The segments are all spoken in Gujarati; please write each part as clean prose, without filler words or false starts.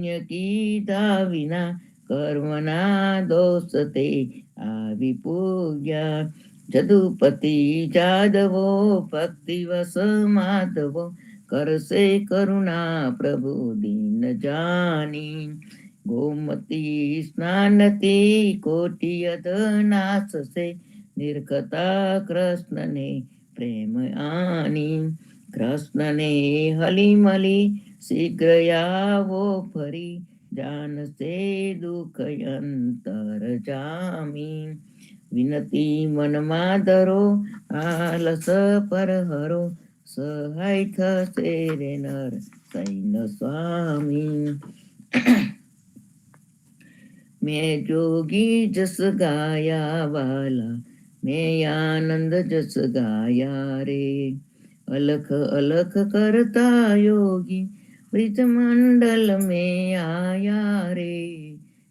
કીધા વિના કર્મના દોષ તે આવી પૂગ્યા. જદુપતિ જાદવો ભક્તિવશ માધવો કરશે કરુણા પ્રભુ દીન જાની. ગોમતી સ્નાનથી કોટી નાશશે નિર્ખતા કૃષ્ણને પ્રેમ આની. કૃષ્ણને હલી મલી શીઘ્ર આવો ફરી જાનશે દુઃખ અંતર જામી. વિનતી મનમાં ધરો આલસ પર હરો સહાય થશે રે નર સૈન સ્વામી. મેં જોગી જસ ગાયા વાલા મેં આનંદ જસ ગાયા રે. અલખ અલખ કરતા યોગી બ્રિજ મંડલ में आया रे.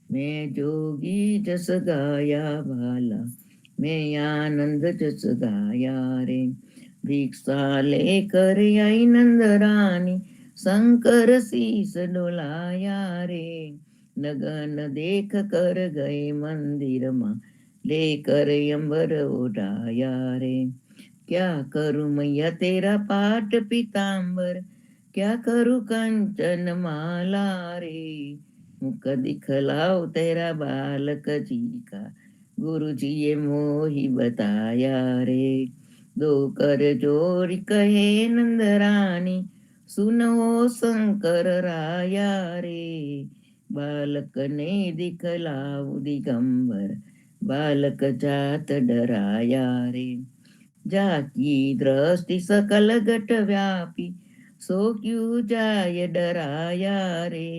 मैं जोगी जस गाया भाला मैं आनंद जस गाया रे. भिक्षा लेकर आई नंद रानी शंकर शीस डोलाया रे. नगन देख कर गए मंदिर माँ लेकर अंबर उड़ाया रे. क्या करूं मैया तेरा पाट पीताम्बर क्या करूं कंचन माला रे. मुख दिखलाओ तेरा बालक जी का गुरु जी ये मोही बताया रे. दो कर जोड़ कहे नंद रानी सुनो शंकर राया रे. बालक ने दिखलाओ दिगंबर बालक जात डराया रे. जाकी दृष्टि सकल घट व्यापी सो क्यों जाय डराया रे.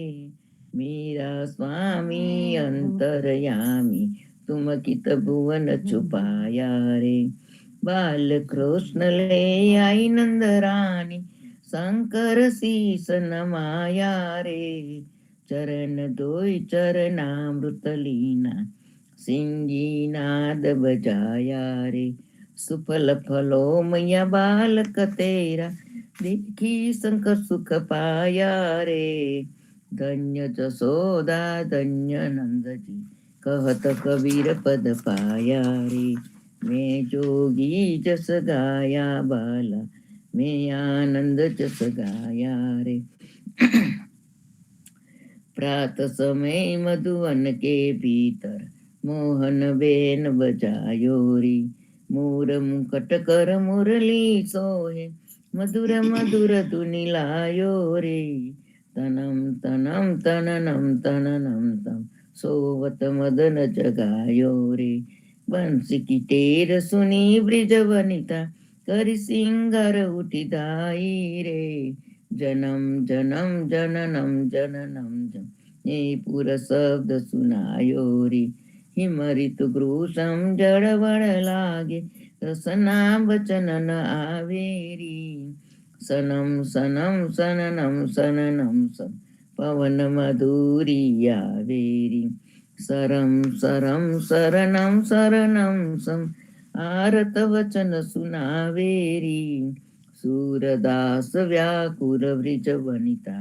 मेरा स्वामी अंतरयामी तुम कित भुवन छुपाया रे. बाल कृष्ण ले आई नंद रानी शंकर शीस नमाया रे. चरण दोई चरणामृत लीना सिंगी नाद बजाया रे. सुफल फलो मैया बालक तेरा देखी शंकर सुख पाया रे. धन्य जसोदा धन्य नंद जी कहत कबीर पद पाया रे. मैं जोगी जस गाया बाला मैं आनंद जस गाया रे. प्रात समय मधुवन के भीतर मोहन बेन बजायो रे. मोर मुकट कर मुरली सोहे मधुर मधुर धुनि लायो रे. तनम तनम तननम तननम तम सोवत मदन जगायो रे. बंसी की टेर सुनी ब्रिज वनिता करि सिंगार उठी धाई रे. जन्म जन्म जननम जननम जम ये पुर शब्द सुनायो रे. हिम ऋतु ग्रुसम जड़ बड़ लागे रसना बचन न आवेरी. सनम सनम सननम सननम सम पवन मधुरी आवेरी. सरम सरम शरणम शरणम सम आरत वचन सुनावेरी. सूरदास व्याकुर व्रज वनिता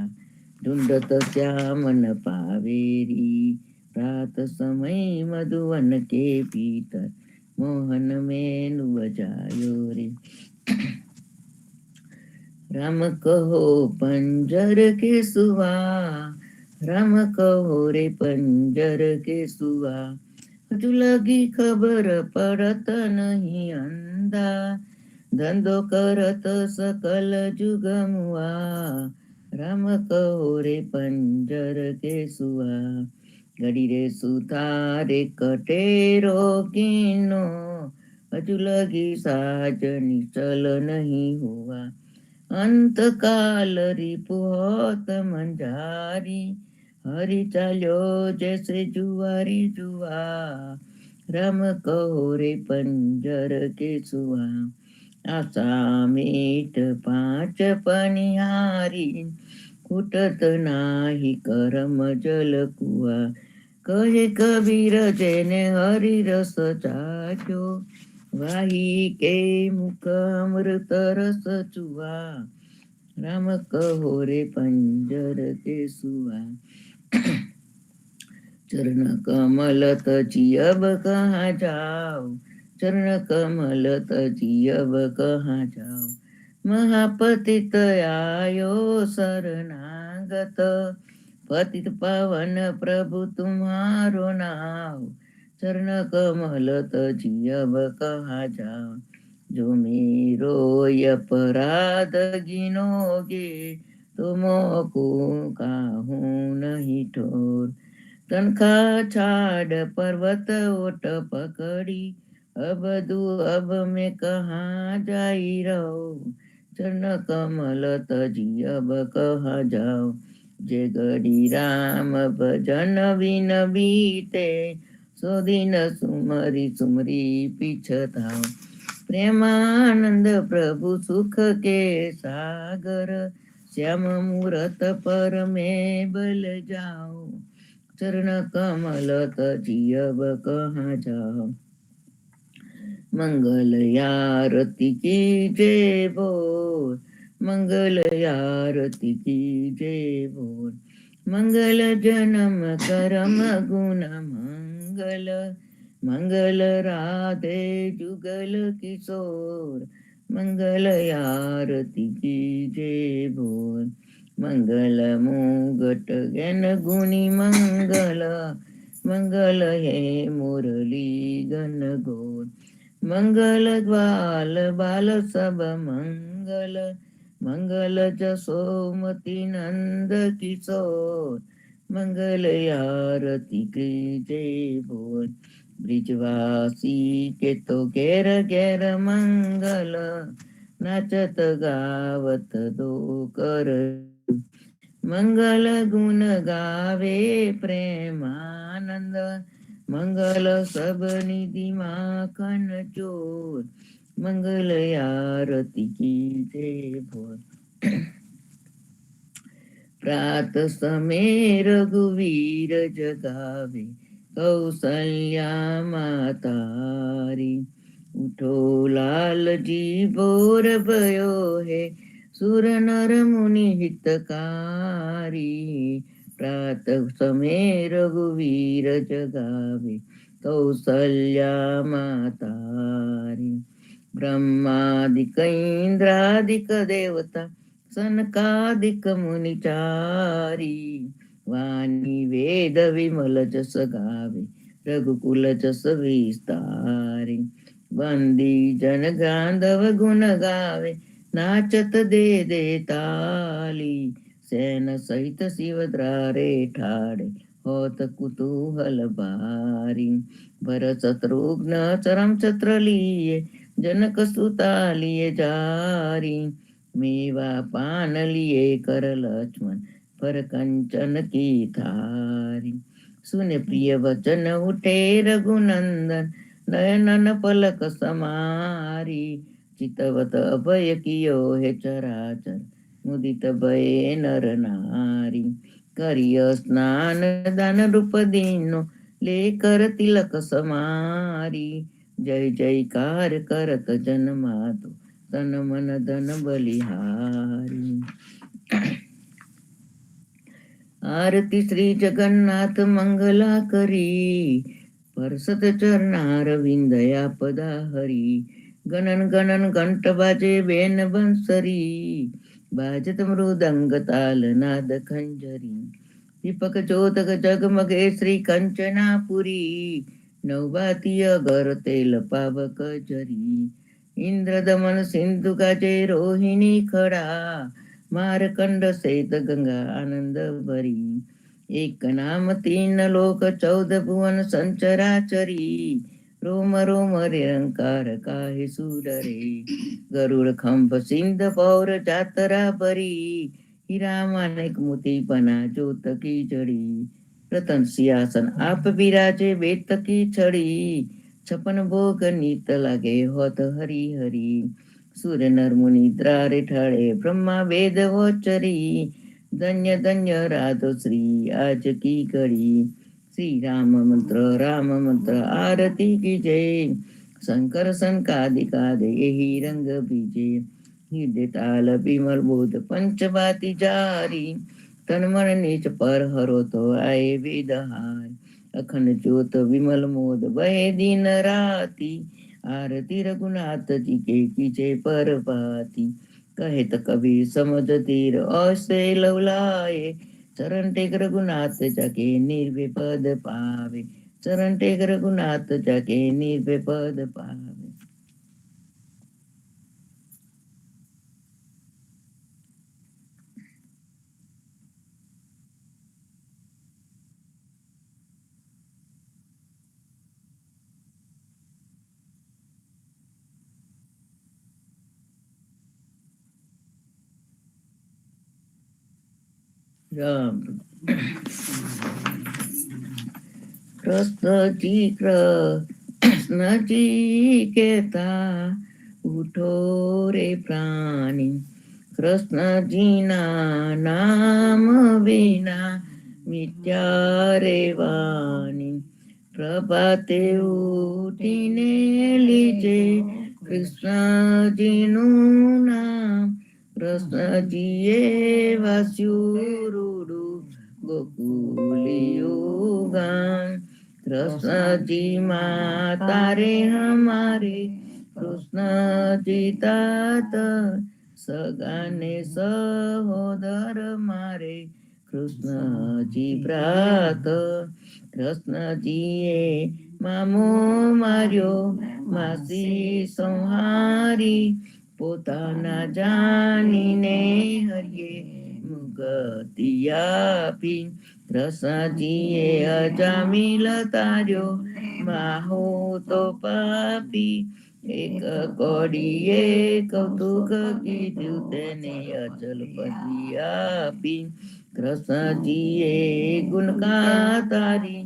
ढूंढत श्यामन पावेरी. प्रात समय मधुवन के भीतर मोहन में बजायो रे. राम कहो पंजर के सुआ राम कहो रे पंजर के सुआ. हजू लगी खबर पड़त नहीं अंधा धंधो करत सकल जुग मुआ. राम कहो रे पंजर के सुआ. घड़ी रे सुतारे कटेरो कीनो हजू लगी साजनी चल नहीं हुआ. अंत काल रिपोत मंझारी हरि चालो जैसे जुआरी जुआ. राम कहो रे पंजर के सुआ. आशा मीठ पांच पनिहारी फूटत नाही करम जल कुआ. कहे कबीर जेने हरि रस चाख्यो वाही के मुख अमृत रस चुआ. राम कहो रे पंजर के सुआ. चरण कमल तजी अब कहाँ जाओ, चरण कमल तजी अब कहाँ जाओ। महापतित आयो शरणागत, पतित पावन प्रभु तुम्हारो नाम। चरण कमल तजी अब कहाँ जाओ। जो मेरो अपराध गिनोगे, तुम को काहूँ नहीं ठोर। तनखा छाड़ पर्वत ओट पकड़ी, अब दू अब मैं कहाँ जाई रहो। चरण कमल तजी अब कहाँ जाओ। जे गड़ी राम भजन बिन बीते, सो दिन सुमरी सुमरी पिछताओ। प्रेमानंद प्रभु सुख के सागर, श्याम मूरत पर मैं बल जाओ। चरण कमल तजी अब कहाँ जाओ। मंगल आरती की जय बोल, मंगल आरती की जय बोल। मंगल जन्म करम गुण मंगल, मंगल राधे जुगल किशोर। मंगल आरती की जय बोल। मंगल मुगट गण गुणी मंगल, मंगल है मुरली गण गोल। मंगल ग्वाल बाल सब मंगल, मंगल जसोमति नंद किशोर। मंगल आरती की जय बोल। ब्रिजवासी के तो घेर घेर मंगल, नाचत गावत दो कर। मंगल गुण गावे प्रेमानंद, मंगल सब निधि माखन चोर। मंगल आरती की जय बोल। प्रात समय रघुवीर जगावे, कौसल्या मातारी। उठो लाल जी बोर भयो है, सुर नर मुनि हितकारी। प्रात समय रघुवीर जगावे, कौसल्या मातारी। ब्रह्मादिक इंद्रादिक देवता, सनकादिक मुनिचारी। वाणी वेद विमल जस गावे, रघुकुल जस विस्तारी। बंदी जन गांधव गुण गावे, नाचत दे दे ताली। सेन सहित शिवद्वारे ठाड़े, होत कुतूहल बारी। भरत शत्रुघ्न चरम छत्र लिए, जनक सुता लिए जारी। मेवा पान लिए कर लक्ष्मण, पर कंचन की थारी। सुन प्रिय वचन उठे रघुनंदन, नयनन पलक समारी। चितवत अभय कियो है चराचर, मुदित भये नर नारी। करिय स्नान दान रूप दीनो, लेकर तिलक समारी। जय जयकार करत जन मातो, तन मन धन बलिहारी। आरती श्री जगन्नाथ मंगला करी, परसत चरणार विंदया पदा हरी। गणन गणन घंट बाजे बेन बंसरी, बाजत मृदंग ताल नाद खंजरी। दीपक ज्योतक जगमगे श्री कंचनापुरी, नवबाती अगर तेल पावक जरी। इंद्र दमन सिंधु गाजे रोहिणी खड़ा, मारकंड सहित गंगा आनंद भरी। एक नाम तीन लोक चौदह भुवन संचराचरी, रोम रोम निरंकार काहे सुडरे। गरुड़ खंभ सिंध पौर जातरा बरी, हीरा मानिक मोती बना जोत की जड़ी। रतन सिंहासन आप विराजे बेत की छड़ी, छपन भोग नीत लगे होत हरि हरि। सुर नर मुनि द्वारे ठाड़े, ब्रह्मा वेद वोचरी। धन्य धन्य राधो श्री आज की घड़ी। श्री राम मंत्र आरती की जय। शंकर संकादिकाद यही रंग बीजे, हृदय ताल विमल बोध पंचबाती जारी। तन मन नीच पर हरो तो आए विदहार, અખંડ જ્યોત વિમલ મોદ બહે દિન રાતી, आरती रघुनाथ जी के कीजे पर भाती, कहत कबीर समझ तीर ऐसे लवलाए, चरण टेक रघुनाथ जाके निर्विपद पावे, चरण टेक रघुनाथ जाके निर्विपद पावे। राम कृष्ण जी कहता उठो रे प्राणी, कृष्ण जी ना नाम बिना मिथ्या रे वाणी, प्रभाते उठीने लीजे કૃષ્ણજીનું નામ, કૃષ્ણજીએ વાસ્યું રૂડું ગોકુલિયું ગામ, કૃષ્ણજી માં તારે હમારે, કૃષ્ણજી તાત સગાને સહોદર મારે, કૃષ્ણજી પ્રાત, કૃષ્ણજીએ મામો માર્યો માસી સંહારી, પોતાના જાણીને હરિએ મુગતિ આપી, કૃષ્ણજીએ અજામિલ તાર્યો માહો તો પાપી, એક કોડીએ કૌતુક કીધું તેને અચલપતિ આપી, કૃષ્ણજીએ ગુણકા તારી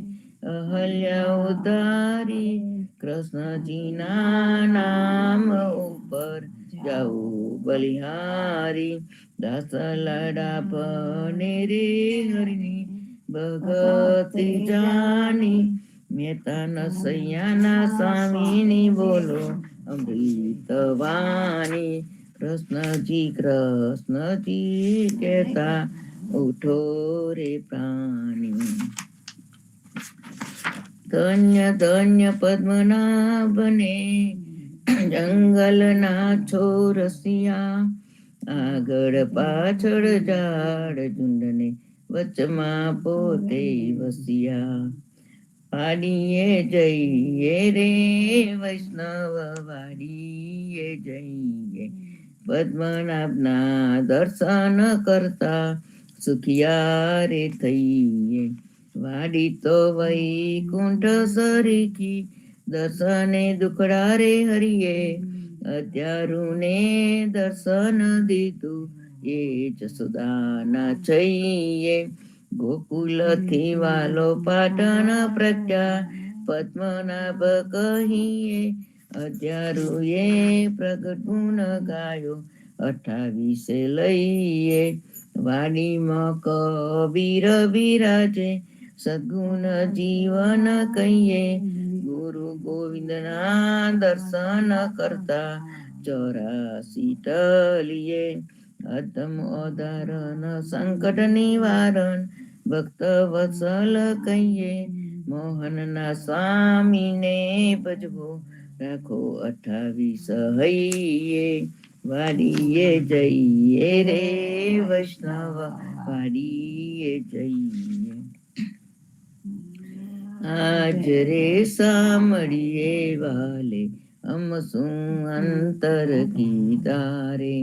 અહલ્યા ઉતારી, કૃષ્ણજીના નામ ઉપર જાઉં બલિહારી, દાસ લાડા બને રે હરિની ભગતિ જાની, મહેતા નસૈયાના સ્વામીની બોલો અમૃત વાણી, કૃષ્ણજી કહેતા ઉઠો રે પ્રાણી, ધન્ય ધન્ય પદ્મનાભને જંગલના છોરસિયા, આગળ પાછળ ઝાડ ઝુંડને વચમાં પોતે વસિયા, વાડીએ જઈએ રે વૈષ્ણવ વાડીએ જઈએ, પદ્મનાભના દર્શન કરતા સુખિયા રે થઈએ, વાડી તો વૈકુંઠ સરીખી દર્શને દુખડા રે હરિએ, અત્યારુને દર્શન દીધું એ જસોદાના છઈએ, ગોકુલથી વાલો પાટણ પ્રજ્ઞા પદ્મનાભ કહીએ, અત્યારુએ પ્રગટ ગુણ ગાયો 28 લઈએ, વાડીમાં કબીર બિરાજે સદગુણ જીવન કહીએ, ગુરુ ગોવિંદના દર્શન કરતા 84 ટલીએ, અધમ અધારણ સંકટ નિવારણ ભક્ત વત્સલ કહીએ, મોહનના સ્વામીને ભજવો રાખો 28 હૈયે, વાડીએ જઈએ રે વૈષ્ણવ વાડીએ જઈએ, આજ રે સાંભળીએ વાલે અમ શું અંતર કીધા રે,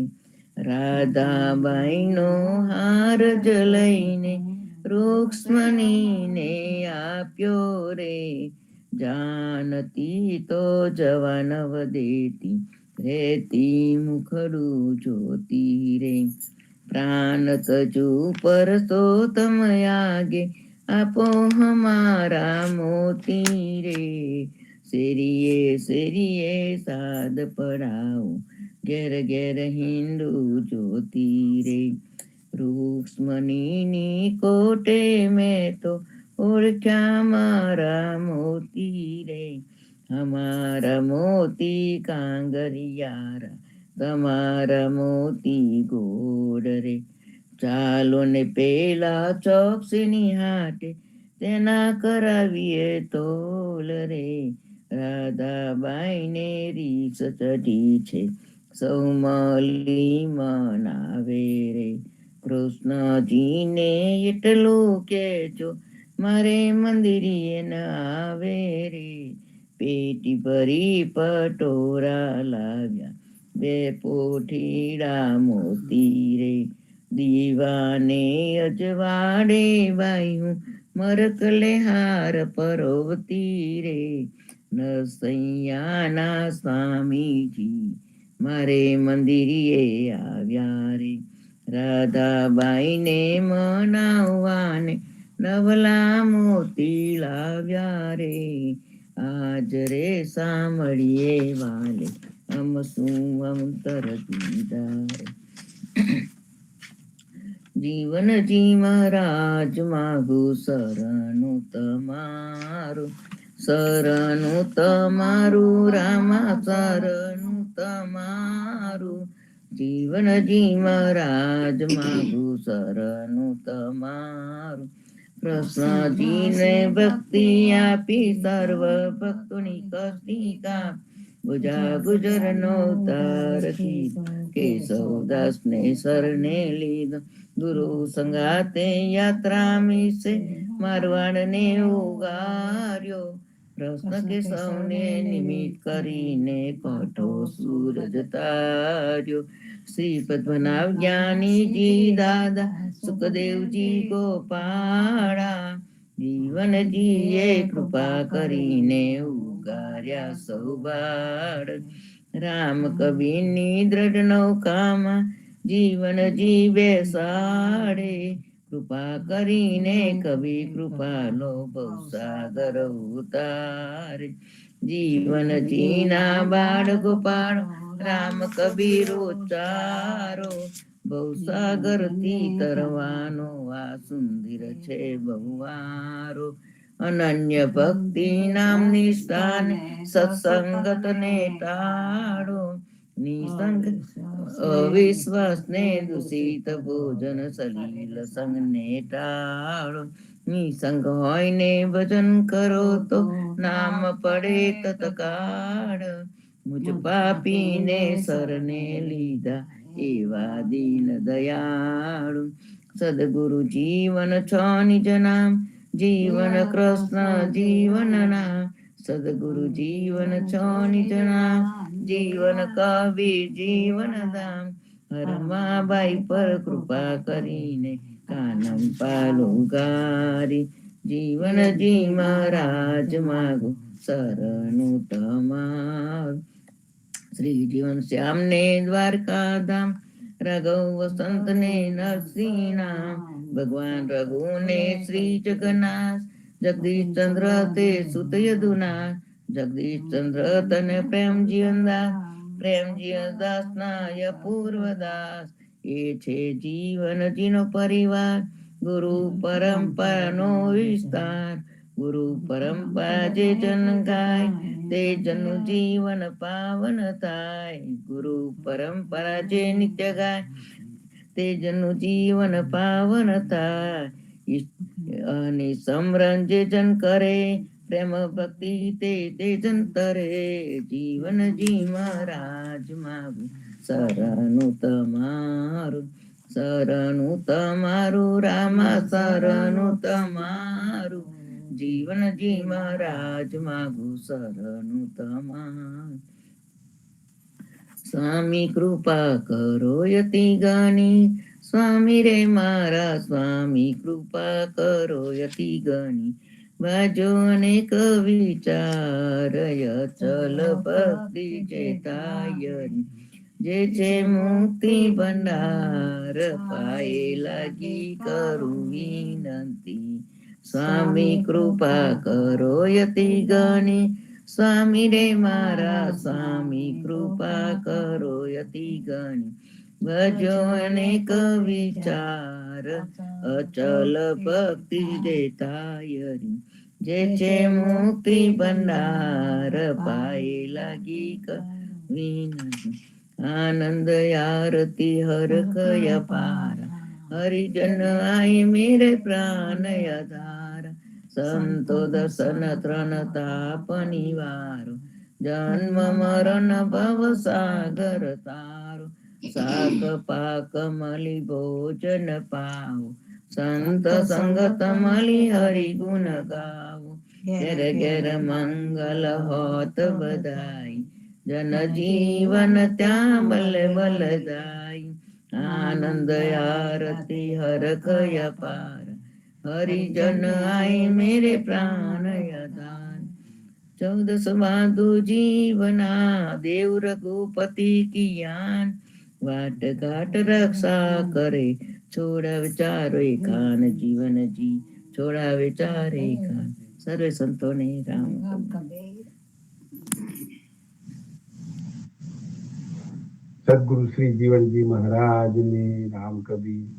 રાધાબાઈનો હાર જલઈને રૂક્ષ્મણીને આપ્યો રે, જાનતી તો જવાનવ દેતી રેતી મુખડું જોતી રે, પ્રાણ તજુ પરસો તમ આગે આપો હમારા મોતી રે, શેરીએ શેરીએ સાદ પડાવો ઘેર ઘેર હિંડુ જોતી રે, રૂક્ષ્મણીની કોટે મેં તો ઓળખ્યા મારા મોતી રે, હમારા મોતી કાંગરિયારા તમારા મોતી ગોડ રે, ચાલો ને પેલા ચોકસીની હાટે તેના કરાવીએ તોલ રે. રાધાબાઈને રીસ ચઢી છે, સૌ મળી મનાવે રે. કૃષ્ણજીને એટલું કેજો, મારે મંદિરીએ ન આવે રે. પેટી ભરી પટોરા લાવ્યા, બે પોઠીડા મોતી રે. દીવાને અજવાડે વાયું, મરકલે હાર પરોવતી રે. નરસૈયાના સ્વામીજી મારે મંદિરીએ આવ્યા રે. રાધાબાઈને મનાવવાને નવલા મોતી લાવ્યા રે. આજ રે સાંભળીએ વાલે, અમ શું અંતર દીધા રે. જીવનજી મહારાજ માગું શરણું તમારું, શરણું તમારું રામા શરણું તમારું. જીવનજી મહારાજ માગું શરણું તમારું. કૃષ્ણજીને ભક્તિ આપી, સર્વ ભક્તોની કષ્ટી કાપ. ગુજા ગુજરનો તાર કીધો, કેશવદાસને શરણે લીધો. ગુરુ સંગાતે યાત્રા મિશે, મારવાડને ઉગાર્યો. કૃષ્ણ કેશવને નિમિત્ત કરીને કઠો સૂરજ તાર્યો. શ્રીપદ બનાવ જ્ઞાનીજી દાદા, સુખદેવજી ગોપાળા. જીવનજીએ કૃપા કરીને ઉગાર્યા સૌ બાળ. રામ કવિની દ્રઢ નૌકામાં જીવનજી બેસાડે. કૃપા કરીને કવિ કૃપાલો ભવસાગર ઉતારે. જીવનજીના બાળ ગોપાળો, રામ કબીર ઉચ્ચારો. ભવસાગરથી તરવાનો આ સુંદર છે બહુવારો. અનન્ય ભક્તિ નામ નિષ્ઠાને સત્સંગતને ટાળો. નિસંગ અવિશ્વાસને દૂષિત ભોજન સલીલ સંગને ટાળો. નિસંગ હોયને ભજન કરો તો નામ પડે તત્કાળ. મુજ પાપીને શરણે લીધા એવા દીન દયાળુ. સદગુરુ જીવન છો નિજ નામ, જીવન કૃષ્ણ જીવન નામ. સદગુરુ જીવન છો નિજ નામ, જીવન કબીર જીવન ધામ. હરમાબાઈ પર કૃપા કરીને કાનમ પાલું ગારી. જીવનજી મહારાજ માગું શરણું તમારું. શ્રી જીવન શ્યામને દ્વારકા ધામ, રાઘવ વસંતને નરસિંહ નામ. ભગવાન રઘુને શ્રી જગન્નાથ, જગદીશ ચંદ્ર તે સુત યદુનાથ. જગદીશ ચંદ્ર તને પ્રેમજી અંદાસ, પ્રેમજી દાસ નાય પૂર્વદાસ. એ છે જીવનજીનો પરિવાર, ગુરુ પરંપરાનો વિસ્તાર. ગુરુ પરંપરા જે જન ગાય, તે જનનું જીવન પાવન થાય. ગુરુ પરંપરા જે નિત્ય ગાય, તે જનનું જીવન પાવન થાય. અને સમરણ જે જન કરે, પ્રેમ ભક્તિ તે જન તરે. જીવનજી મહારાજ માગું શરણું તમારું, શરણું તમારું રામા શરણું તમારું. જીવનજી મહારાજ માગું શરણું તમારું. સ્વામી કૃપા કરો યતિ ગણી, સ્વામી રે મારા સ્વામી કૃપા કરો યતિ ગણી. બાજો અનેક વિચાર, ચલ ભક્તિ ચેતાયની. જે છે મુક્તિ ભંડાર, પાયે લાગી કરું વિનંતી. સ્વામી કૃપા કરો યતિ ગણી, સ્વામી રે મારા સ્વામી કૃપા કરો યતિ ગણી. ભજો અનેક વિચાર, અચલ ભક્તિ દેતાયરી. જે છે મુક્તિ ભંડાર, પાયે લાગી વિનંતી. આનંદ આરતી હર કયા પાર, હરિજન આય મેરે પ્રાણ આધાર. સંતો દર્શન ત્રણ તાપ નિવારો, જન્મ મરણ ભવ સાગર તારો, શાક પાક મળી ભોજન પાવો, સંત સંગત મળી હરિ ગુણ ગાવો, ઘેર ઘેર મંગલ હોત બધાઈ, જન જીવન ત્યાં બલ બલ જાય, આનંદ આરતી હર કય પાર, હરિજન આય મેરે પ્રાણ યદાન, 14 બાંધુ જીવના દેવ રઘુપતિ કિયાન, વાટ ઘાટ રક્ષા કરે છોડાવે ચારે ખાન, જીવન જી છોડાવે ચારે ખાન, સર્વે સંતોને રામ કબીર. સદગુરુ શ્રી જીવનજી મહારાજને રામ કબીર,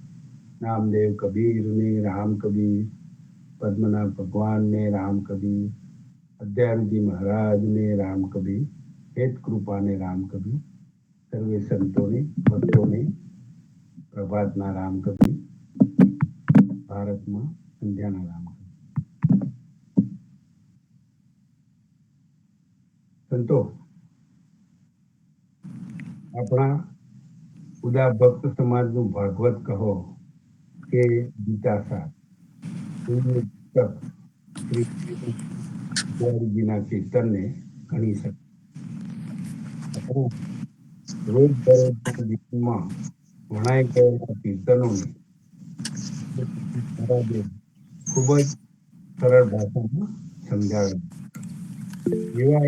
નામદેવ કબીરને રામ કબીર, પદ્મનાભ ભગવાનને રામ કબીર, અદ્યાનજી મહારાજને રામ કબીર, હેત કૃપાને રામ કબીર, સર્વે સંતોને ભક્તોને પ્રભાતના રામ કબીર, ભારતમાં સંધ્યાના રામ કબીર. સંતો, આપણા ઉદા ભક્ત સમાજનું ભાગવત કહો કે ગીતા સાર, શ્રીજીના કીર્તનને ગણી શકે. રોજ દરરોજના જીવનમાં વણાઈ ગયેલા કીર્તનોને ખૂબ જ સરળ ભાષામાં સમજાવે. એવા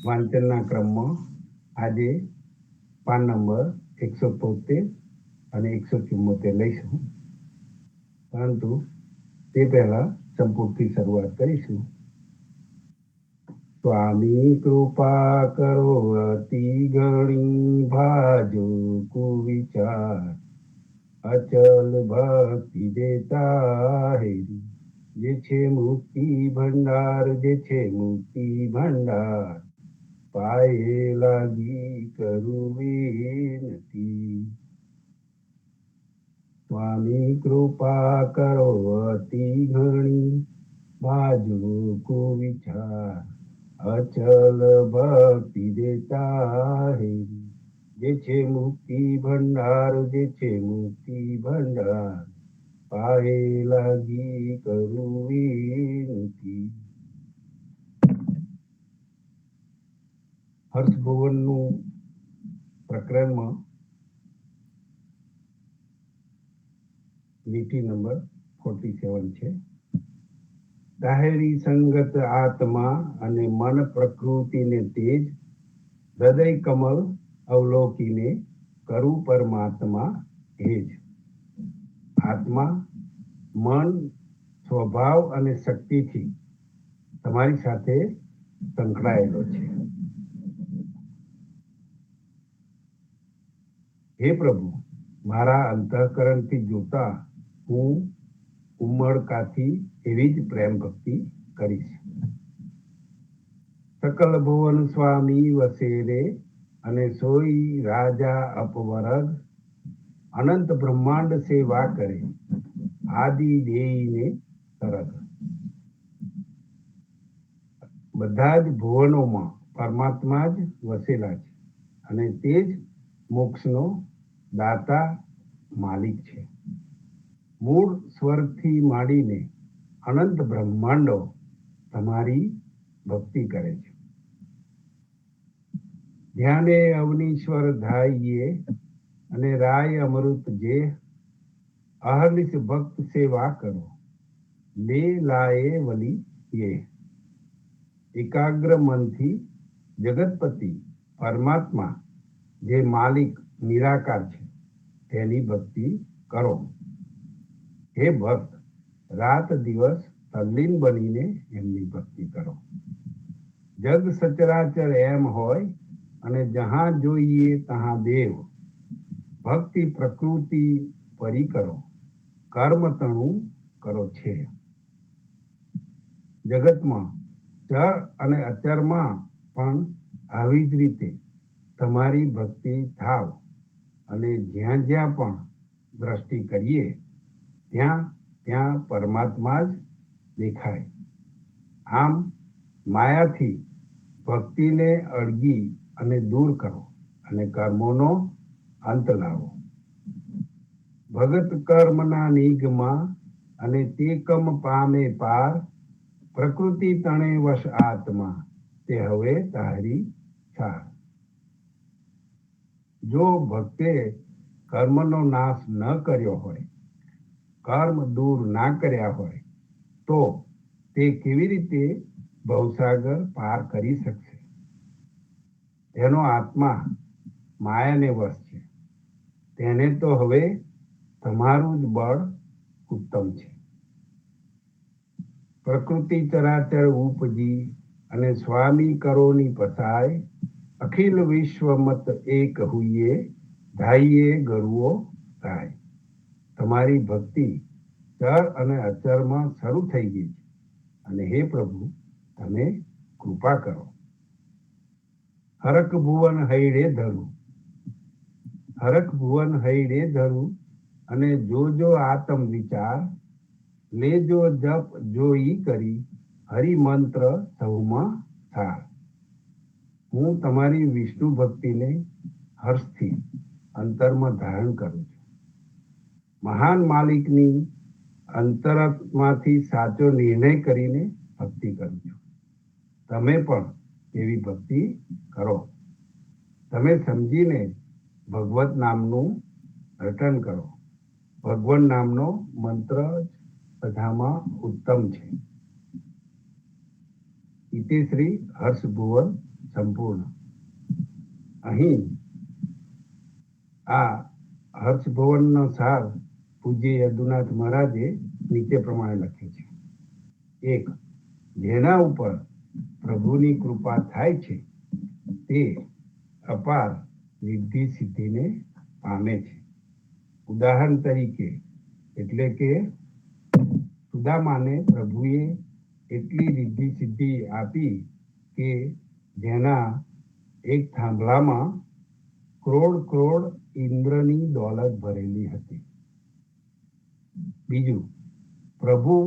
વાંચનના ક્રમમાં આજે પાન નંબર 173 અને 174 લઈશું, પરંતુ તે પહેલા સંપૂર્ણથી શરૂઆત કરીશું. સ્વામી કૃપા કરો અતિ ઘણી, ભાજો કુવિચાર, અચલ ભક્તિ દેતા હેરી, જે છે મુક્તિ ભંડાર, જે છે મુક્તિ ભંડાર, પાયે લાગી કરું વિનતી. સ્વામી કૃપા કરો અતિ ઘણી, ભાજો કુવિચાર, અચલ ભક્તિ દેતા હેરી, જે છે મુક્તિ ભંડાર, જે છે મુક્તિ ભંડાર, પાયે લાગી કરું વિનતી. હર્ષભુવનનું પ્રકરણમાં લીટી નંબર 47 છે. તાહેરી સંગત આત્મા અને મન પ્રકૃતિને તેજ, હૃદય કમલ અવલોકીને કરું પરમાત્મા હેજ. આત્મા, મન, સ્વભાવ અને શક્તિથી તમારી સાથે સંકળાયેલો છે. હે પ્રભુ, મારા અંતઃકરણથી જોતા હું ઉમળકાથી એવી જ પ્રેમ ભક્તિ કરીશ. સકલ ભુવન સ્વામી વસે રે, અને સોઈ રાજા અપવરગ, અનંત બ્રહ્માંડ સેવા કરે, આદિ દેઈને સરગ. બધા જ ભુવનોમાં પરમાત્મા જ વસેલા છે, અને તે જ મોક્ષનો દાતા માલિક છે. મૂળ સ્વર્ગથી માંડીને અનંત બ્રહ્માંડો તમારી ભક્તિ કરે છે. ધ્યાને અવનીશ્વર ધાઈએ, અને રાય અમૃત જે, અહર્નિશ ભક્ત સેવા કરો, લે લાએ વલી ये. એકાગ્ર મનથી જગતપતિ પરમાત્મા જે માલિક નિરાકાર છે તેની ભક્તિ કરો. હે ભક્ત, રાત દિવસ તલ્લીન બનીને એમની ભક્તિ કરો. જગ સચરાચર એમ હોય, અને જહાં જોઈએ તહાં દેવ, ભક્તિ પ્રકૃતિ પરી કરો, કર્મ તણું કરો છે. જગતમાં ચર અને અચરમાં પણ આવી જ રીતે તમારી ભક્તિ થાવ, અને જ્યાં જ્યાં પણ દ્રષ્ટિ કરીએ ત્યાં ત્યાં પરમાત્મા જ દેખાય. આમ માયાથી ભક્તિને અળગી અને દૂર કરો અને કર્મોનો અંત લાવો. ભગત કર્મના નિગમાં અને તે કમ પામે પાર, પ્રકૃતિ તણે વશ આત્મા તે હવે તારી છાર. જો ભક્તે કર્મનો નાશ ન કર્યો હોય, કર્મ દૂર ના કર્યા હોય, તો તે કેવી રીતે ભવસાગર પાર કરી શકશે? તેનો આત્મા માયાને વશ છે. તેને તો હવે તમારું જ બળ ઉત્તમ છે. પ્રકૃતિ ચરાચર ઉપજી અને સ્વામી કરોની પસાય, અખિલ વિશ્વ મત એક હુઈએ ધાઈએ ગરુઓ ગાય. તમારી ભક્તિ ચર અને અચરમાં શરૂ થઈ ગઈ છે, અને હે પ્રભુ, તમે કૃપા કરો. હરક ભુવન હૈડે ધરું, હરક ભુવન હૈડે ધરું, અને જો આત્મ વિચાર, લેજો જપ જોઈ કરી, હરિ મંત્ર સૌમાં સાર. હું તમારી વિષ્ણુ ભક્તિને હર્ષથી અંતરમાં ધારણ કરું છું. મહાન માલિકની અંતરાત્માથી સાચો નિર્ણય કરીને ભક્તિ કરું છું. તમે પણ એવી ભક્તિ કરો. તમે સમજીને ભગવત નામનું રટન કરો. ભગવાન નામનો મંત્ર જ બધામાં ઉત્તમ છે. ઇતિશ્રી હર્ષભુવન સંપૂર્ણ. અહીં આ હર્ષભુવનનો સાર પૂજ્ય યદુનાથ મહારાજે નીચે પ્રમાણે લખ્યો છે. 1. જેના ઉપર પ્રભુની કૃપા થાય છે તે અપાર રિદ્ધિ સિદ્ધિને પામે છે. ઉદાહરણ તરીકે એટલે કે સુદામાને પ્રભુએ એટલી રિદ્ધિ સિદ્ધિ આપી કે જેના એક થાંભલામાં કરોડ ઇન્દ્રની દોલત ભરેલી હતી. બીજું, પ્રભુ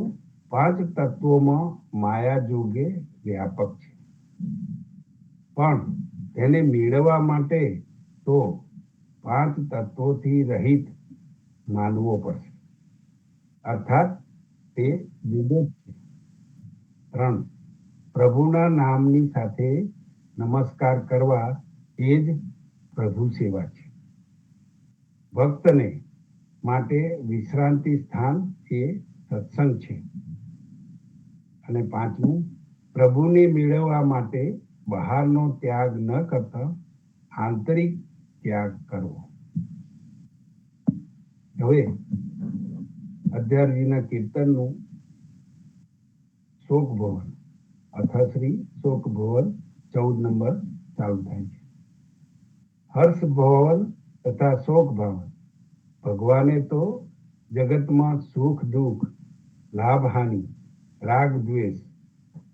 5 તત્વોમાં માયા જોગે વ્યાપક છે, પણ તેને મેળવવા માટે તો 5 તત્વોથી રહિત માનવો પડશે, અર્થાત તે જુદો છે. 3. પ્રભુના નામની સાથે નમસ્કાર કરવા એ જ પ્રભુ સેવા છે. ભક્તને માટે વિશ્રાંતિ સ્થાન એ સત્સંગ છે. અને 5મું, પ્રભુને મેળવવા માટે બહારનો ત્યાગ ન કરતા આંતરિક ત્યાગ કરવો. હવે અધ્યાયજીના કીર્તનનું શોક ભવન અથવા શ્રી શોક ભવન 14 નંબર ચાલુ થાય છે. હર્ષ ભવન તથા શોક ભવન. ભગવાને તો જગતમાં સુખ દુઃખ, લાભ હાનિ, રાગ દ્વેષ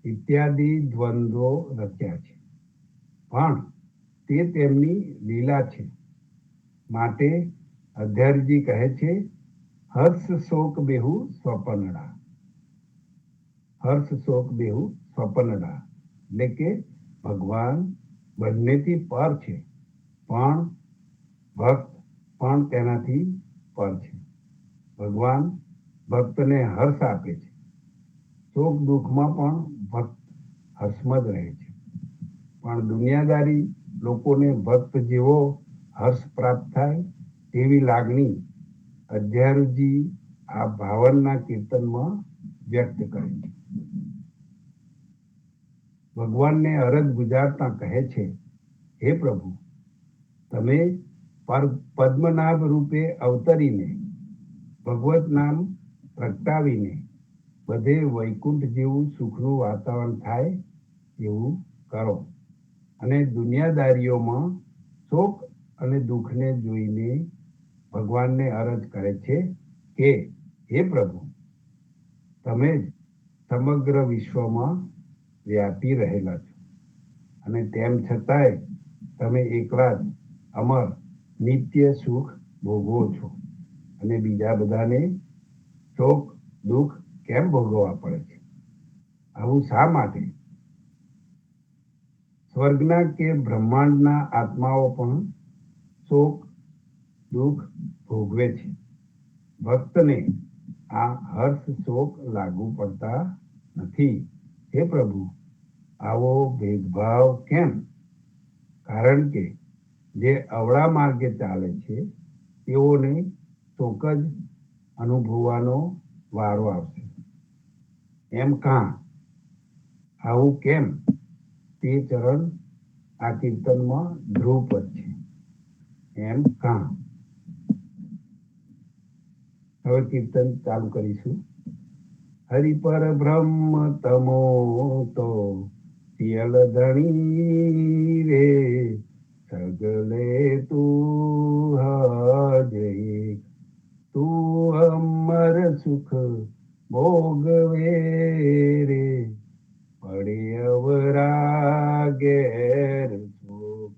ઇત્યાદિ દ્વંદ્વો રચ્યા છે, પણ તે તેમની લીલા છે. માટે અધ્યાયજી કહે છે, હર્ષ શોક બેહુ સ્વપનડા. હર્ષ શોક બેહુ સ્વપનડા એટલે કે ભગવાન બંનેથી પર છે, પણ ભક્ત પણ તેનાથી પર છે. ભગવાન ભક્તને હર્ષ આપે છે. શોક દુઃખમાં પણ ભક્ત હર્ષમાં જ રહે છે. પણ દુનિયાદારી લોકોને ભક્ત જેવો હર્ષ પ્રાપ્ત થાય તેવી લાગણી અધ્યાયજી આ ભાવનના કીર્તનમાં વ્યક્ત કરે છે. ભગવાનને અરજ ગુજારતા કહે છે, હે પ્રભુ, તમે પદ્મનાભ રૂપે અવતરીને ભગવત નામ પ્રગટાવીને બધે વૈકુંઠ જેવું સુખનું વાતાવરણ થાય એવું કરો. અને દુનિયાદારીઓમાં શોક અને દુઃખને જોઈને ભગવાનને અરજ કરે છે કે હે પ્રભુ, તમે જ સમગ્ર વિશ્વમાં વ્યાપી રહેલા છો, અને તેમ છતાંય તમે એકલા જ અમર નિત્ય સુખ ભોગવો છો, અને બીજા બધાને શોક દુઃખ કેમ ભોગવવા પડે છે? આવું શા માટે? સ્વર્ગના કે બ્રહ્માંડના આત્માઓ પણ શોક દુઃખ ભોગવે છે. ભક્તને આ હર્ષ શોક લાગુ પડતા નથી. હે પ્રભુ, આવો ભેદભાવ કેમ? કારણ કે જે અવળા માર્ગે ચાલે છે તેઓને શોક જ અનુભવવાનો વારો આવશે. એમ કાં? આવું કેમ? તે ચરણ આ કીર્તનમાં ધ્રુવપદ છે. એમ કાં? હવે કીર્તન ચાલુ કરીશું. હરિ પર બ્રહ્મ તમો તો સિયલ ધણી રે, સગલે તું હજે, તું અમર સુખ ભોગવે રે, પડે અવરા ઘેર સુખ.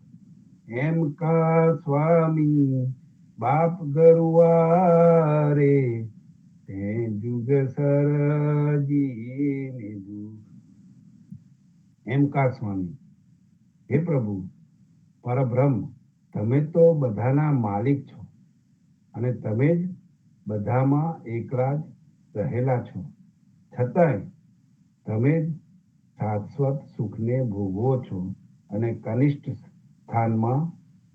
એમ કા સ્વામી બાપ ગરુવા રે, તે જુગ સરજીને દુઃખ. એમ કા સ્વામી, હે પ્રભુ પરબ્રહ્મ, તમે તો બધાના માલિક છો અને તમે જ બધામાં એકલા જ રહેલા છો. છતાંય તમે જ શાશ્વત સુખને ભોગવો છો અને કનિષ્ઠ સ્થાનમાં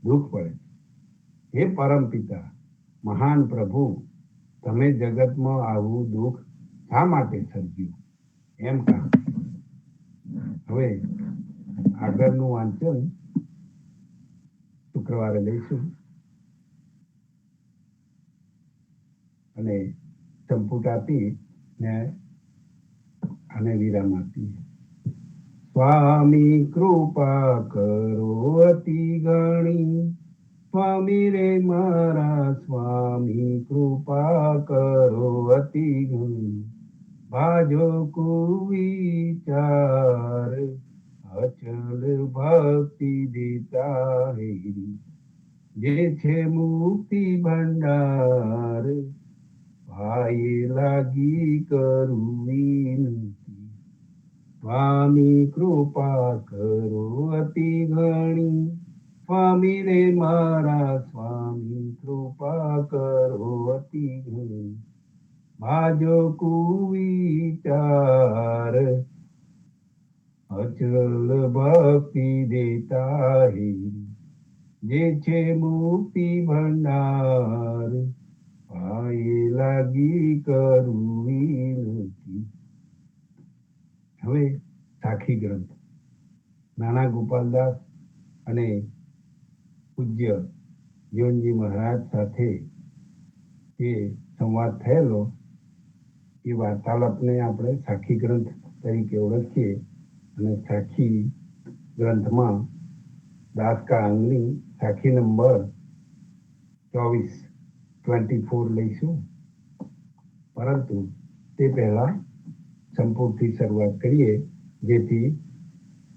દુઃખ પડે છે. હે પરમ પિતા, મહાન પ્રભુ, તમે જગતમાં આવું દુઃખ શા માટે સર્જ્યું? એમ કાં? હવે આગળનું વાંચન શુક્રવારે લઈશું અને સંપુટ આપી ને આને વિરામ આપીએ. સ્વામી કૃપા કરો અતિ ગણી, સ્વામી રે મારા સ્વામી કૃપા કરો અતિ ગણી, ભાજો કુવિચાર અચલ ભક્તિ દેતા હેરી, જે છે મુક્તિ ભંડાર ભાઈ લાગી કરું વિનંતી. સ્વામી કૃપા કરો અતિ ઘણી, સ્વામી રે મારા સ્વામી કૃપા કરો અતિ ઘણી, ભાજો કુવિચાર અચલ ભક્તિ દેતા હેરી, જે છે મુક્તિ ભંડાર ભાઈ લાગી કરું વિનંતી. હવે સાખી ગ્રંથ નાના ગોપાલદાસ અને પૂજ્ય જીવનજી મહારાજ સાથે જે સંવાદ થયેલો એ વાર્તાલાપને આપણે સાખી ગ્રંથ તરીકે ઓળખીએ અને સાખી ગ્રંથમાં દાસ કા અંગની સાખી નંબર 24 લઈશું. પરંતુ તે પહેલા સંપૂર્ણથી શરૂઆત કરીએ જેથી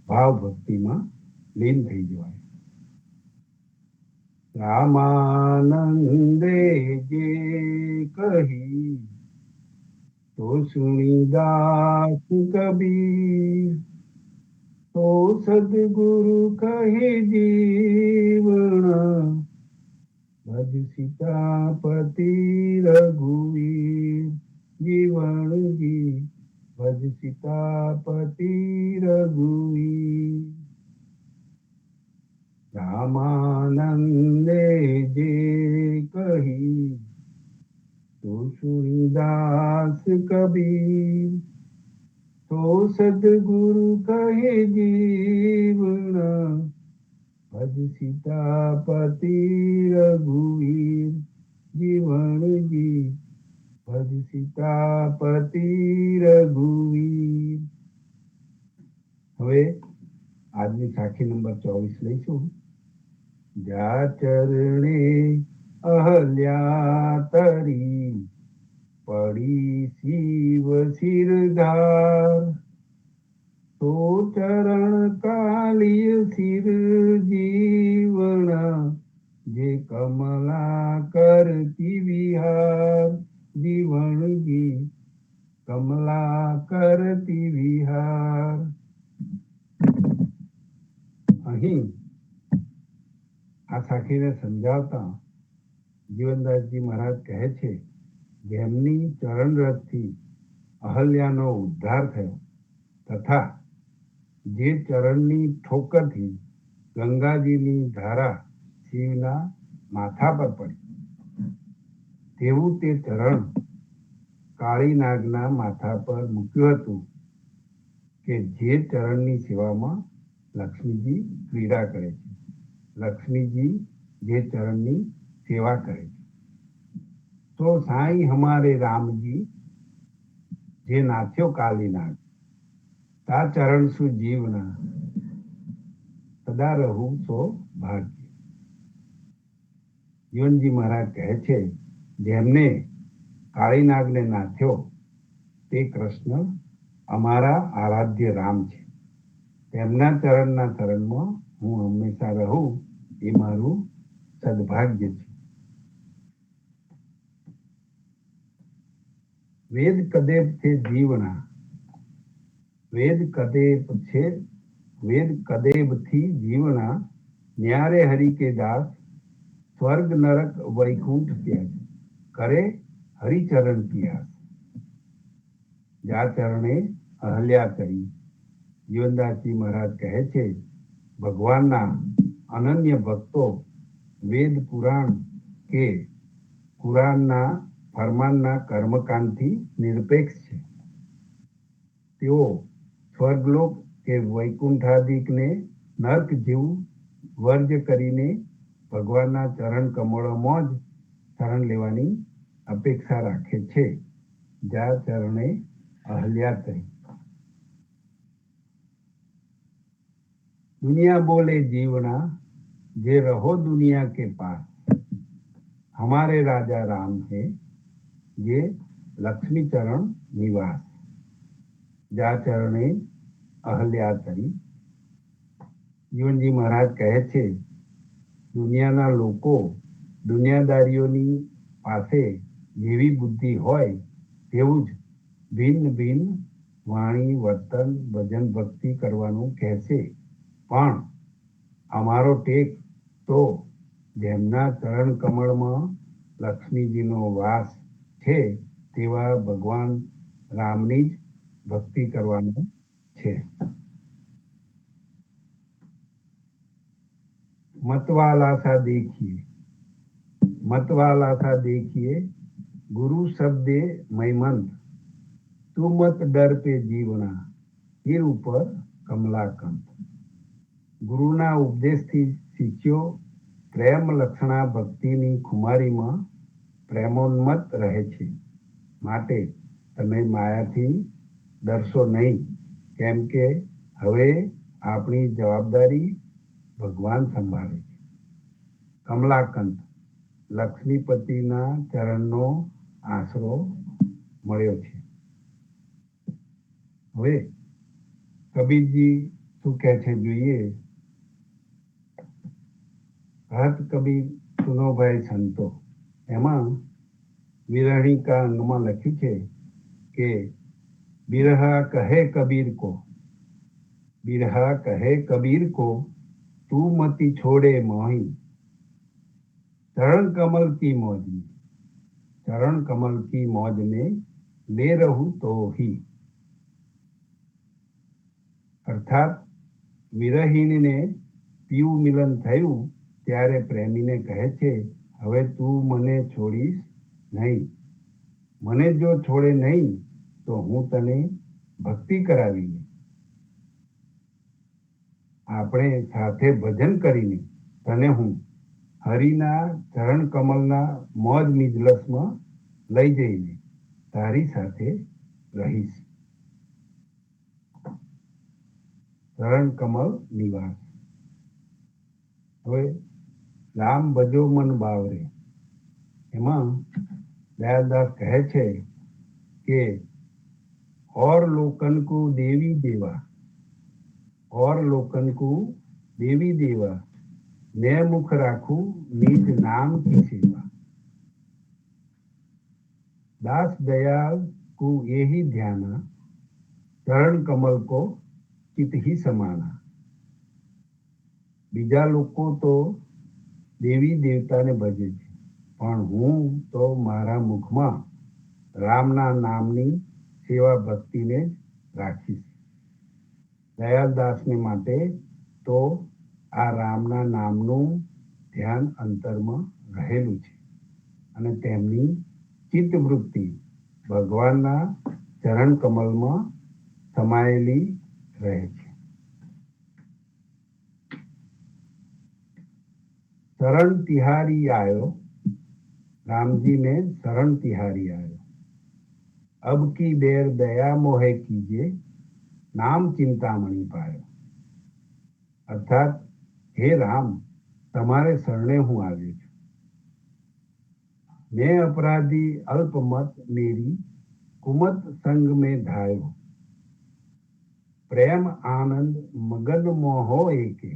ભાવ ભક્તિમાં લીન થઈ જવાય. રામાનંદે જે કહી તો સુણી દાસ કબીર, તો સદગુરુ કહે જીવણ, ભજ સીતાપતિ રઘુવીર. જીવણજી ભજ સીતાપતિ રઘુવીર. રામાનંદે જે કહી તો સુણી દાસ કબીર, તો સદગુરુ કહે જીવણ, ભજ સીતાપતિ રઘુવીર. જીવણજી ભજ સીતાપતિ રઘુવીર. હવે આજની સાખી નંબર 24 લઈશું. જા ચરણે અહલ્યા તરી, પડી શિવ શિરધાર, તો ચરણ કાલિય શિર જીવણા, જે કમલા કરતી વિહાર. જીવણજી કમલા કરતી વિહાર. અહીં આ સાખીને સમજાવતા જીવનદાસજી મહારાજ કહે છે, જેમની ચરણ રથથી અહલ્યાનો ઉદ્ધાર થયો તથા જે ચરણની ઠોકરથી ગંગાજીની ધારા શિવના માથા પર પડી, તેવું તે ચરણ કાળી નાગના માથા પર મૂક્યું હતું કે જે ચરણની સેવામાં લક્ષ્મીજી ક્રીડા કરે છે. લક્ષ્મીજી જે ચરણની સેવા કરે છે. તો સાईं हमारे रामजी જે નાથ્યો કાલી નાગ, તા ચરણ સુ જીવના, સદા રહું સો ભાગ્ય. જીવનજી મહારાજ કહે છે, જેમને કાળી નાગને નાથ્યો તે કૃષ્ણ અમારા આરાધ્ય રામ છે. તેમના ચરણના ચરણમાં હું હંમેશા રહું એ મારું સદભાગ્ય છે. વેદ કદેબ છે જીવના, વેદ કદેબ છે, વેદ કદેબ થી જીવના, ન્યારે હરિ કે દાસ, સ્વર્ગ નરક વૈકુંઠ ત્યાગ, કરે હરિચરણ પિયાસ. જા ચરણે અહલ્યા કરી. જીવનદાસજી મહારાજ કહે છે, ભગવાનના અનન્ય ભક્તો વેદ પુરાણ કે કુરાનના ફરમાનના કર્મકાંડથી નિરપેક્ષ છે. તેઓ સ્વર્ગલોક કે વૈકુંઠાદિકને નર્ક જેવું વર્જ કરીને ભગવાનના ચરણ કમળોમાં જ શરણ લેવાની અપેક્ષા રાખે છે. જા ચરણે અહલ્યા કરી. दुनिया बोले जीवना, जे रहो दुनिया के पास, हमारे राजा राम है, ये लक्ष्मी चरण निवास. जा चरणे अहल्या तरी. જીવનજી મહારાજ કહે છે, દુનિયાના લોકો દુનિયાદારીઓની પાસે જેવી બુદ્ધિ હોય તેવું જ ભિન્ન ભિન્ન વાણી, વર્તન, ભજન ભક્તિ કરવાનું કહેશે. પણ અમારો ટેક તો જેમના ચરણ કમળમાં લક્ષ્મીજીનો વાસ છે તેવા ભગવાન રામની જ ભક્તિ કરવાનો છે. मतवाला सा देखिए, मतवाला सा देखिए, गुरु शब्दे मयमंत, तू मत डर पे जीवना, हीर ઉપર કમલાકંત. ગુરુના ઉપદેશથી શીખ્યો પ્રેમ લક્ષણા ભક્તિની ખુમારીમાં પ્રેમોન્મત્ત રહે છે. માટે તમે માયાથી ડરશો નહીં, કેમ કે હવે આપણી જવાબદારી ભગવાન સંભાળે છે. કમલાકંત લક્ષ્મીપતિના ચરણનો આશરો મળ્યો છે. હવે કબીરજી શું કહે છે જોઈએ. હત કબીર સુનો ભાઈ સંતો, એમાં વિરહિકા અંગમાં લખ્યું છે કે બિરહા કહે કબીર કો, બિરહા કહે કબીર કો, तू मति छोड़े मोही, चरण कमल की मौज में, चरण कमल की मौज में ले रहूं तो ही. અર્થાત વિરહીને પીવું મિલન થયું ત્યારે પ્રેમીને કહે છે, હવે તું મને છોડીશ નહીં. મને જો છોડે નહીં તો હું તને ભક્તિ કરાવીને, આપણે સાથે ભજન કરીને તને હું હરિના ચરણ કમલના મોજ મિજલસમાં લઈ જઈને તારી સાથે રહીશ. ચરણ કમલ નિવાસ. હવે રામ ભજો મન બાવરે, એમાં દયાલદાસ કહે છે કે और लोकन को देवी देवा, और लोकन को देवी देवा, मैं मुख राखू निज नाम की सेवा. दास दयाल को यही ध्याना चरण कमल को चित ही समाना। બીજા લોકો તો દેવી દેવતાને ભજે છે, પણ હું તો મારા મુખમાં રામના નામની સેવા ભક્તિને જ રાખીશ. દયાલદાસને માટે તો આ રામના નામનું ધ્યાન અંતરમાં રહેલું છે અને તેમની ચિત્તવૃત્તિ ભગવાનના ચરણ કમલમાં સમાયેલી રહે છે. शरण तिहारी आयो, राम जी ने शरण तिहारी आयो, अब की बेर दया मोहे कीजिए, नाम चिंतामणि पायो. अर्थात हे राम, તમારે શરણે હું આવ્યો છું. मैं अपराधी अल्पमत मेरी कुमत संग में धायो, प्रेम आनंद मगन मोहो एके,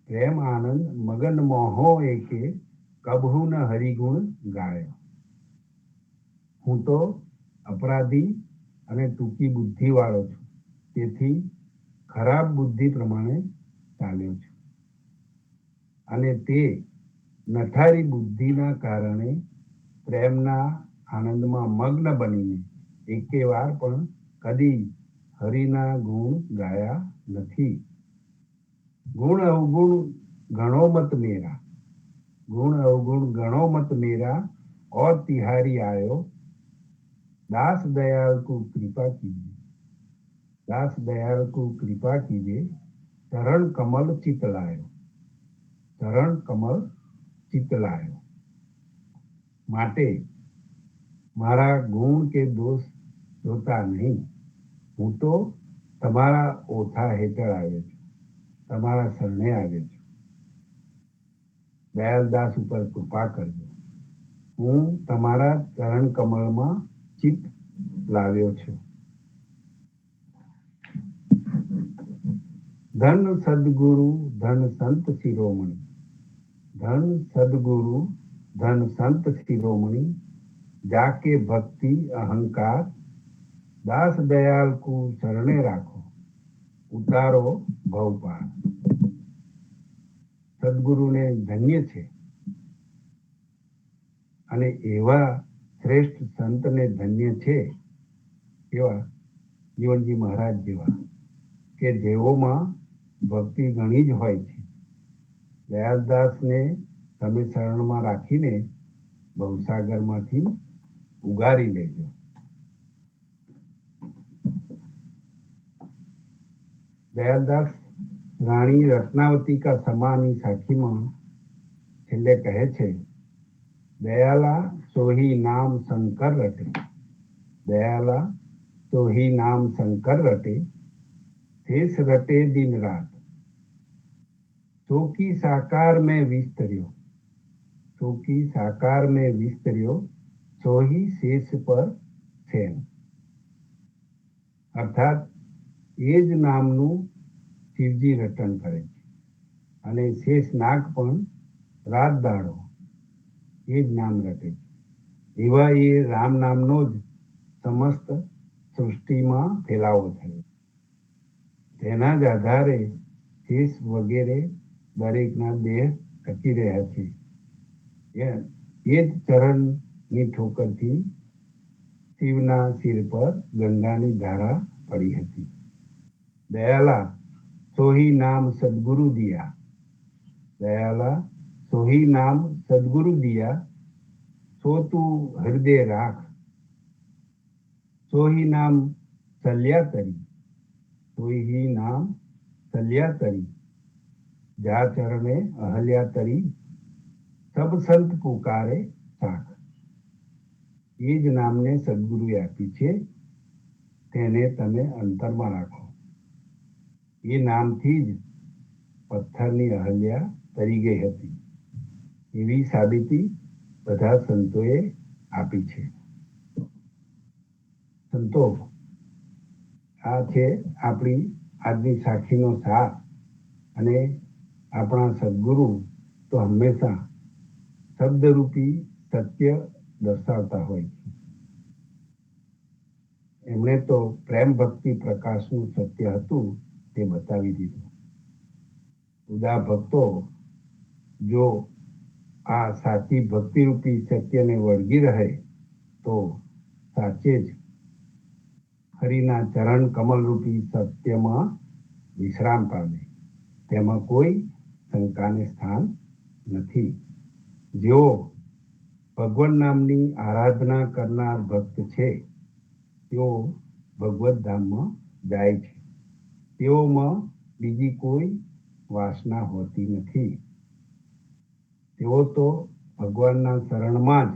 प्रेम आनंद मगन मोहो एके, कबहू न हरिगुण गायो. હું તો અપરાધી અને ટૂંકી બુદ્ધિ વાળો છું, તેથી ખરાબ બુદ્ધિ પ્રમાણે ચાલ્યો છું અને તે નઠારી બુદ્ધિના કારણે પ્રેમના આનંદમાં મગ્ન બનીને એકે વાર પણ કદી હરિના ગુણ ગાયા નથી. गुण अवगुण गणो मत मेरा, गुण अवगुण गणो मत मेरा, और तिहारी आयो, दास दयाल को कृपा कीजिए, दास दयाल को कृपा कीजिए, चरण कमल चित लायो, चरण कमल चित लायो. માટે મારા ગુણ કે દોષ જોતા નહીં, હું તો તમારા ઓથા હેઠળ આવ્યો છું, તમારા શરણે આવ્યો છું. દયાલદાસ ઉપર કૃપા કરજો, હું તમારા ચરણ કમળમાં ચિત્ત લાવ્યો છું. ધન સદગુરુ ધન સંત શિરોમણી, ધન સદગુરુ ધન સંત શિરોમણી, જાકે ભક્તિ અહંકાર, દાસ દયાલ को શરણે રાખો, ઉતારો ભવપાર. સદગુરુને ધન્ય છે અને એવા શ્રેષ્ઠ સંતને ધન્ય છે એવા જીવનજી મહારાજ જેવા કે જેઓમાં ભક્તિ ઘણી જ હોય છે. દયાલદાસને તમે શરણમાં રાખીને ભવસાગરમાંથી ઉગારી લેજો. दयालदास रानी रत्नावती का समानी साखी में छेल्ले कहे छे, दयाला सोही नाम शंकर रटे, दयाला सोही नाम शंकर रटे, शेष रटे दिन रात, सोकी साकार में विस्तर्यो, सोकी साकार में विस्तर्यो, सोही शेष पर सेन. अर्थात એ જ નામનું શિવજી રટન કરે છે અને શેષ નાગ પણ રાત દાડો એ જ નામ રટે છે. એવા એ રામ નામનો જ સમસ્ત સૃષ્ટિમાં ફેલાવો થયો. તેના જ આધારે શેષ વગેરે દરેકના દેહ ટકી રહ્યા છે. એ જ ચરણની ઠોકરથી શિવના શિર પર ગંગાની ધારા પડી હતી. दयाला सोही नाम सदगुरु दिया, दयाला सोही नाम सदगुरु दिया, सो तू हृदय राख, सोही नाम सल्या तरी, सोही नाम सल्या तरी, जा चरणे अहल्या तरी, सब संत पुकारे साख. એ જ નામને સદગુરુએ આપી છે, તેને તમે અંતરમાં રાખો. એ નામથી જ પથ્થરની અહલ્યા તરી ગઈ હતી એવી સાબિતી બધા સંતોએ આપી છે. સંતો, આ છે આપણી આજની સાખીનો સાર અને આપણા સદગુરુ તો હંમેશા શબ્દરૂપી સત્ય દર્શાવતા હોય છે. એમણે તો પ્રેમ ભક્તિ પ્રકાશનું સત્ય હતું તે બતાવી દીધું. ઉદાર ભક્તો જો આ સાચી ભક્તિરૂપી સત્યને વળગી રહે તો સાચે જ હરિના ચરણ કમલરૂપી સત્યમાં વિશ્રામ પામે. તેમાં કોઈ શંકાને સ્થાન નથી. જેઓ ભગવાન નામની આરાધના કરનાર ભક્ત છે તેઓ ભગવત ધામમાં જાય છે. તેઓમાં બીજી કોઈ વાસના હોતી નથી. તેઓ તો ભગવાનના શરણમાં જ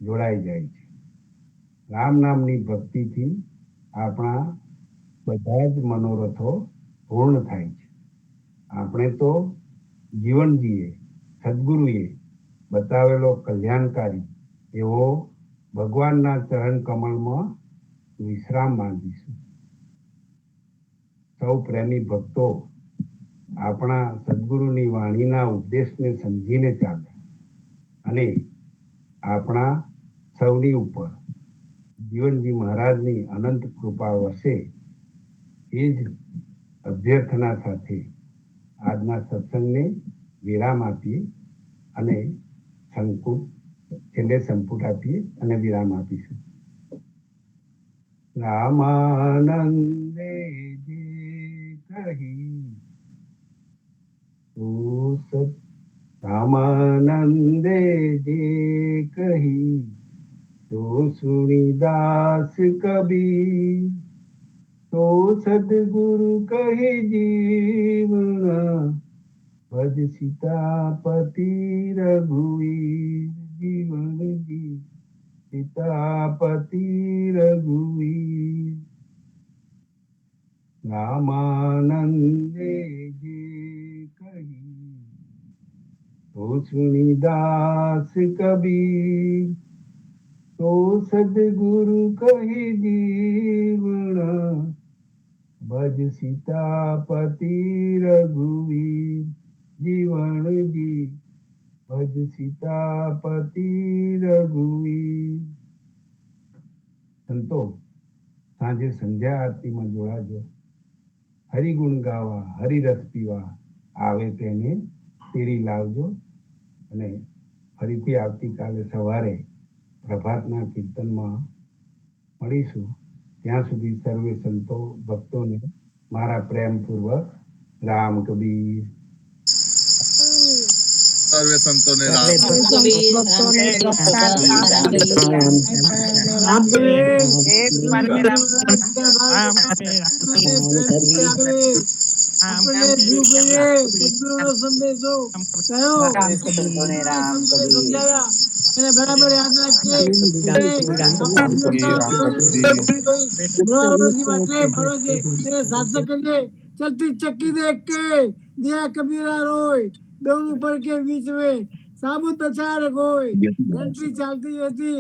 જોડાઈ જાય છે. રામ નામની ભક્તિથી આપણા બધા જ મનોરથો પૂર્ણ થાય છે. આપણે તો જીવન જીએ સદગુરુએ બતાવેલો કલ્યાણકારી એવો ભગવાનના ચરણ કમળમાં વિશ્રામ માંગીશું. સૌ પ્રેમી ભક્તો આપણા સદગુરુની વાણીના ઉપદેશને સમજીને ચાલે અને આપણા સૌની ઉપર જીવનજી મહારાજની અનંત કૃપા વરસે એ જ અભ્યર્થના સાથે આજના સત્સંગને વિરામ આપીએ અને છેલ્લે સંપુટ આપીએ અને વિરામ આપીશું. રામાનંદે જે કહી રામાનંદે જે કહી તો સુની દાસ કબીર તો સદગુરુ કહે જીવના ભજ સીતાપતિ રઘુવીર જીવનજી સીતાપતિ રઘુવીર. રામાનંદે જે કહી તો સુની દાસ કબીર તો સદગુરુ કહે જીવના ભજ સીતાપતિ રઘુવીર જીવનજી ભજ સીતાપતિ રઘુવીર. સંતો સાંજે સંધ્યા આરતીમાં જોડાજો. હરિગુણ ગાવા હરિરસ પીવા આવે તેને તેડી લાવજો. અને ફરીથી આવતીકાલે સવારે પ્રભાતના કીર્તનમાં મળીશું. ત્યાં સુધી સર્વે સંતો ભક્તોને મારા પ્રેમપૂર્વક રામ કબીર. સર્વે સંતોને રામ એને બરાબર યાદ રાખજે. चलती चक्की देख के दिया कबीरा रोय दोनों पर के बीच में साबुत अचार कोई घंटी चालती रहती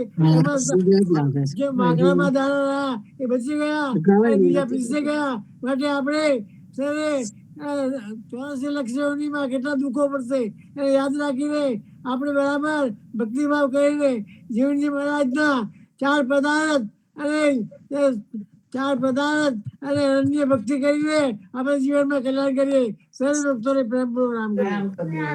જે માગણામાં દાણા રહ્યા એ બચી ગયા અને બીજા પીસે ગયા માટે આપણે સરે 84 લાખ યોનીમાં કેટલા દુઃખો પડશે એ યાદ રાખીને આપણે બરાબર ભક્તિભાવ કરીને જીવનજી મહારાજના ચાર પદાર્થ અને અન્ય ભક્તિ કરીને આપણે જીવનમાં કલ્યાણ કરીએ. સર્વ ભક્તોને પ્રેમપૂર્વક રામ રામ કબીર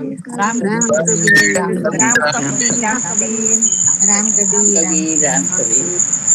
રામ કબીર.